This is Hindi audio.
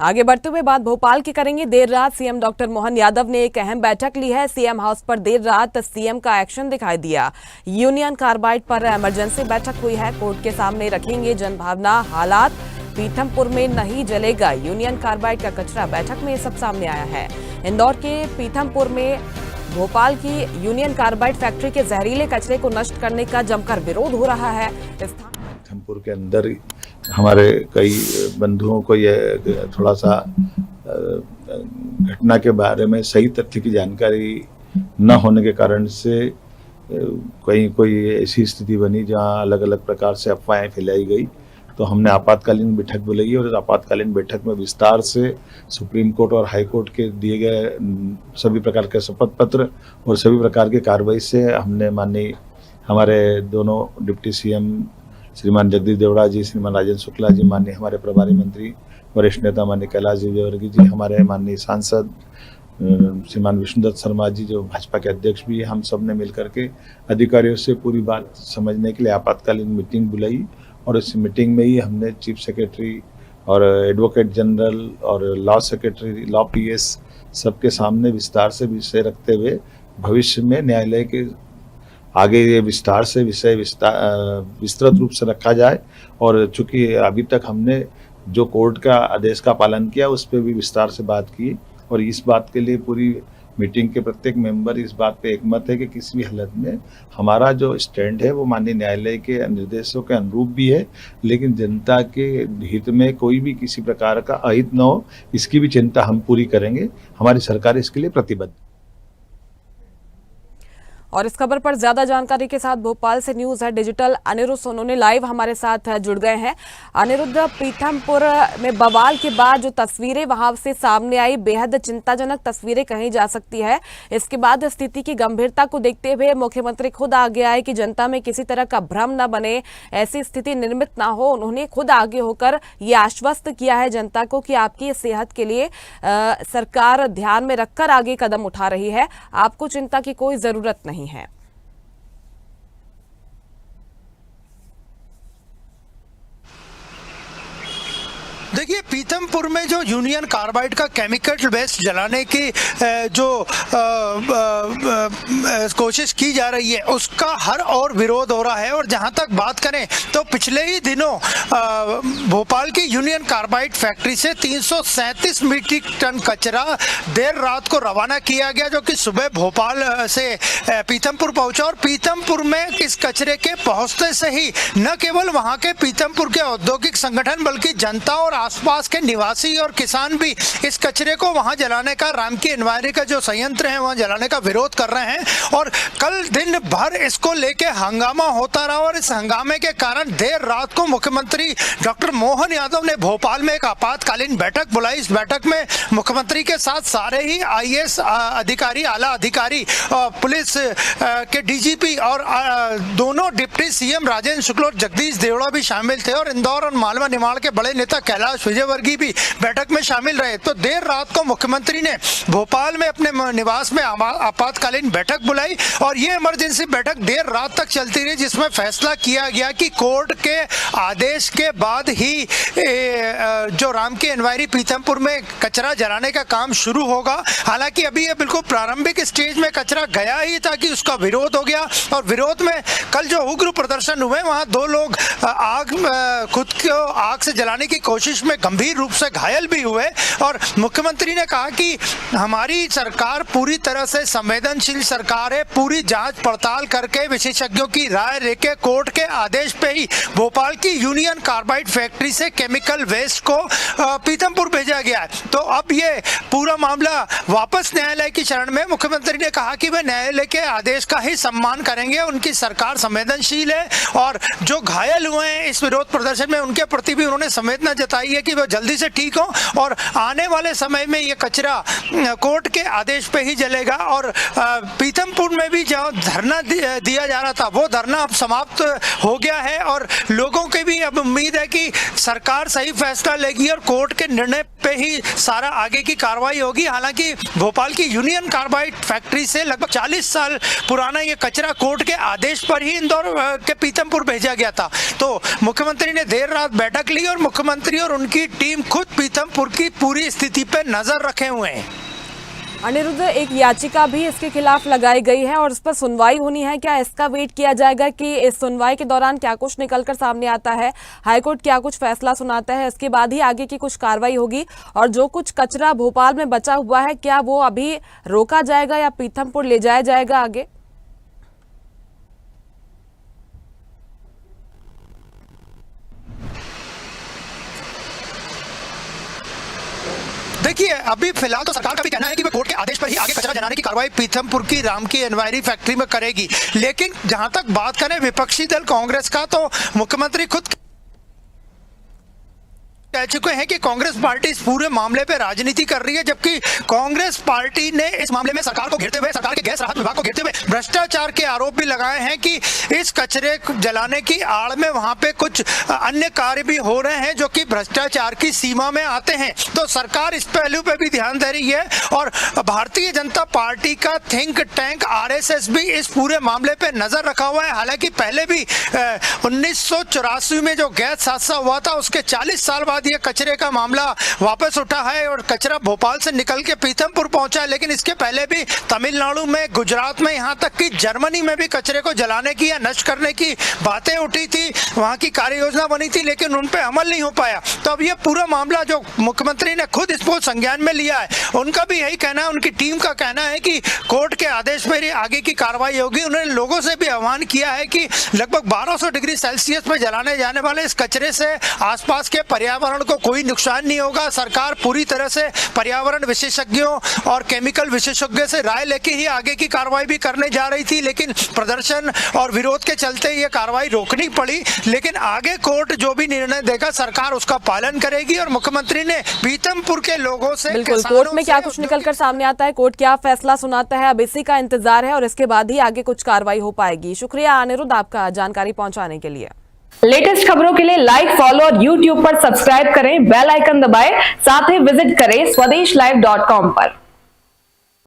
आगे बढ़ते हुए बात भोपाल की करेंगे। देर रात सीएम डॉक्टर मोहन यादव ने एक अहम बैठक ली है। सीएम हाउस पर देर रात सीएम का एक्शन दिखाई दिया। यूनियन कार्बाइड पर इमरजेंसी बैठक हुई है। कोर्ट के सामने रखेंगे जनभावना हालात। पीथमपुर में नहीं जलेगा यूनियन कार्बाइड का कचरा, बैठक में ये सब सामने आया है। इंदौर के पीथमपुर में भोपाल की यूनियन कार्बाइड फैक्ट्री के जहरीले कचरे को नष्ट करने का जमकर विरोध हो रहा है। पीथमपुर के अंदर हमारे कई बंधुओं को ये थोड़ा सा घटना के बारे में सही तथ्य की जानकारी न होने के कारण से कहीं कोई ऐसी स्थिति बनी जहां अलग अलग प्रकार से अफवाहें फैलाई गई। तो हमने आपातकालीन बैठक बुलाई और इस आपातकालीन बैठक में विस्तार से सुप्रीम कोर्ट और हाई कोर्ट के दिए गए सभी प्रकार के शपथ पत्र और सभी प्रकार की कार्रवाई से हमने माननीय हमारे दोनों डिप्टी सीएम श्रीमान जगदीश देवड़ा जी, श्रीमान राजेंद्र शुक्ला जी, माननीय हमारे प्रभारी मंत्री वरिष्ठ नेता माननीय कैलाश विजयवर्गीय जी, हमारे माननीय सांसद श्रीमान विष्णुदत्त शर्मा जी जो भाजपा के अध्यक्ष भी, हम सब ने मिलकर के अधिकारियों से पूरी बात समझने के लिए आपातकालीन मीटिंग बुलाई। और इस मीटिंग में ही हमने चीफ सेक्रेटरी और एडवोकेट जनरल और लॉ सेक्रेटरी, लॉ पीएस सबके सामने विस्तार से विषय रखते हुए भविष्य में न्यायालय के आगे ये विस्तार से विषय विस्तृत रूप से रखा जाए। और चूंकि अभी तक हमने जो कोर्ट का आदेश का पालन किया उस पर भी विस्तार से बात की और इस बात के लिए पूरी मीटिंग के प्रत्येक मेंबर इस बात पे एकमत है कि किसी भी हालत में हमारा जो स्टैंड है वो माननीय न्यायालय के निर्देशों के अनुरूप भी है, लेकिन जनता के हित में कोई भी किसी प्रकार का अहित न हो इसकी भी चिंता हम पूरी करेंगे। हमारी सरकार इसके लिए प्रतिबद्ध। और इस खबर पर ज्यादा जानकारी के साथ भोपाल से न्यूज है डिजिटल अनिरुद्ध सोनोने लाइव हमारे साथ जुड़ गए हैं। अनिरुद्ध, पीथमपुर में बवाल के बाद जो तस्वीरें वहां से सामने आई, बेहद चिंताजनक तस्वीरें कही जा सकती है। इसके बाद स्थिति की गंभीरता को देखते हुए मुख्यमंत्री खुद आ गया है कि जनता में किसी तरह का भ्रम न बने, ऐसी स्थिति निर्मित ना हो। उन्होंने खुद आगे होकर ये आश्वस्त किया है जनता को कि आपकी सेहत के लिए सरकार ध्यान में रखकर आगे कदम उठा रही है, आपको चिंता की कोई जरूरत नहीं है। देखिए, पीथमपुर में जो यूनियन कार्बाइड का केमिकल वेस्ट जलाने की जो कोशिश की जा रही है उसका हर और विरोध हो रहा है। और जहां तक बात करें तो पिछले ही दिनों भोपाल की यूनियन कार्बाइड फैक्ट्री से 337 मीट्रिक टन कचरा देर रात को रवाना किया गया, जो कि सुबह भोपाल से पीथमपुर पहुंचा। और पीथमपुर में इस कचरे के पहुंचते से ही न केवल वहां के पीथमपुर के औद्योगिक संगठन बल्कि जनता और आसपास के निवासी और किसान भी इस कचरे को वहां जलाने का, राम की एनवायरी का जो संयंत्र है वहां जलाने का विरोध कर रहे हैं। और कल दिन भर इसको लेके हंगामा होता रहा और इस हंगामे के कारण देर रात को मुख्यमंत्री डॉक्टर मोहन यादव ने भोपाल में एक आपातकालीन बैठक बुलाई। इस बैठक में मुख्यमंत्री के साथ सारे ही आईएएस अधिकारी, आला अधिकारी, पुलिस के डीजीपी और दोनों डिप्टी सीएम राजेंद्र शुक्ला और जगदीश देवड़ा भी शामिल थे। और इंदौर और मालवा निमाड़ के बड़े नेता कैलाश विजयवर्गीय भी बैठक में शामिल रहे। तो देर रात को मुख्यमंत्री ने भोपाल में अपने निवास में आपातकालीन बैठक बुलाई और ये इमरजेंसी बैठक देर रात तक चलती रही, जिसमें फैसला किया गया कि कोर्ट के आदेश के बाद ही जो राम की एनवायरी पीथमपुर में कचरा जलाने का काम शुरू होगा। हालांकि अभी ये बिल्कुल प्रारंभिक स्टेज में कचरा गया ही था कि उसका विरोध हो गया। और विरोध में कल जो उग्र प्रदर्शन हुए वहां 2 लोग खुद को आग से जलाने की कोशिश में गंभीर रूप से घायल भी हुए। और मुख्यमंत्री ने कहा कि हमारी सरकार पूरी तरह से संवेदनशील सरकार है, पूरी जांच पड़ताल करके विशेषज्ञों की राय लेके कोर्ट के आदेश पे ही भोपाल की यूनियन कार्बाइड फैक्ट्री से केमिकल वेस्ट को पीथमपुर भेजा गया है। तो अब ये पूरा मामला वापस न्यायालय की शरण में। मुख्यमंत्री ने कहा कि वे न्यायालय के आदेश का ही सम्मान करेंगे, उनकी सरकार संवेदनशील है और जो घायल हुए हैं इस विरोध प्रदर्शन में उनके प्रति भी उन्होंने संवेदना जताई है कि वो जल्दी से ठीक हो और आने वाले समय में ये कचरा कोर्ट के आदेश पे ही जलेगा। और पीथमपुर में भी जो धरना दिया जा रहा था वो धरना अब समाप्त हो गया है और लोगों की भी अब उम्मीद है कि सरकार सही फैसला लेगी और कोर्ट के निर्णय पे ही सारा आगे की कार्रवाई होगी। हालांकि भोपाल की यूनियन कार्बाइड फैक्ट्री से लगभग 40 साल पुराना ये कचरा कोर्ट के आदेश पर ही इंदौर के पीथमपुर भेजा गया था। तो मुख्यमंत्री ने देर रात बैठक ली और मुख्यमंत्री और उनकी टीम खुद पीथमपुर की पूरी स्थिति पे नजर रखे हुए हैं। अनिरुद्ध, एक याचिका भी इसके खिलाफ लगाई गई है और इस पर सुनवाई होनी है। क्या इसका वेट किया जाएगा कि इस सुनवाई के दौरान क्या कुछ निकलकर सामने आता है, हाईकोर्ट क्या कुछ फैसला सुनाता है, इसके बाद ही आगे की कुछ कार्रवाई होगी? और जो कुछ कचरा भोपाल में बचा हुआ है, क्या वो अभी रोका जाएगा या पीथमपुर ले जाया जाएगा आगे? देखिए, अभी फिलहाल तो सरकार का भी कहना है कि वो कोर्ट के आदेश पर ही आगे कचरा जलाने की कार्रवाई पीथमपुर की राम की एनवायरी फैक्ट्री में करेगी। लेकिन जहां तक बात करें विपक्षी दल कांग्रेस का, तो मुख्यमंत्री खुद कह चुके हैं कि कांग्रेस पार्टी इस पूरे मामले पे राजनीति कर रही है, जबकि कांग्रेस पार्टी ने इस मामले में सरकार को घेरते हुए, सरकार के गैस राहत विभाग को घेरते हुए भ्रष्टाचार के आरोप भी लगाए हैं कि इस कचरे जलाने की आड़ में वहां पे कुछ अन्य कार्य भी हो रहे हैं जो कि भ्रष्टाचार की सीमा में आते हैं। तो सरकार इस पहलू पे भी ध्यान दे रही है और भारतीय जनता पार्टी का थिंक टैंक आरएसएस भी इस पूरे मामले पे नजर रखा हुआ है। हालांकि पहले भी 1984 में जो गैस हादसा हुआ था उसके 40 साल बाद ये कचरे का मामला वापस उठा है और कचरा भोपाल से निकल के पीथमपुर पहुंचा है। लेकिन इसके पहले भी तमिलनाडु में, गुजरात में, यहाँ तक कि जर्मनी में भी कचरे को जलाने की या नष्ट करने की बातें उठी थी, वहां की कार्य योजना बनी थी, लेकिन उन पे अमल नहीं हो पाया। तो अब ये पूरा मामला जो मुख्यमंत्री ने खुद इसको संज्ञान में लिया है, उनका भी यही कहना है, उनकी टीम का कहना है कि कोर्ट के आदेश पर ही आगे की कार्रवाई होगी। उन्होंने लोगों से भी आह्वान किया है कि लगभग 1200 डिग्री सेल्सियस में जलाने जाने वाले इस कचरे से आसपास के पर्यावरण को कोई नुकसान नहीं होगा। सरकार पूरी तरह से पर्यावरण विशेषज्ञों और केमिकल विशेषज्ञों से राय लेके ही आगे की कार्रवाई भी करने जा रही थी, लेकिन प्रदर्शन और विरोध के चलते ये कार्रवाई रोकनी पड़ी। लेकिन आगे कोर्ट जो भी निर्णय देगा सरकार उसका पालन करेगी। और मुख्यमंत्री ने पीथमपुर के लोगों से, बिल्कुल, कोर्ट में क्या कुछ निकलकर सामने आता है, कोर्ट क्या फैसला सुनाता है, अब इसी का इंतजार है और इसके बाद ही आगे कुछ कार्रवाई हो पाएगी। शुक्रिया अनिरुद्ध आपका जानकारी पहुंचाने के लिए। लेटेस्ट खबरों के लिए लाइक, फॉलो और YouTube पर सब्सक्राइब करें, बेल आइकन दबाएं, साथ ही विजिट करें swedishlive.com पर।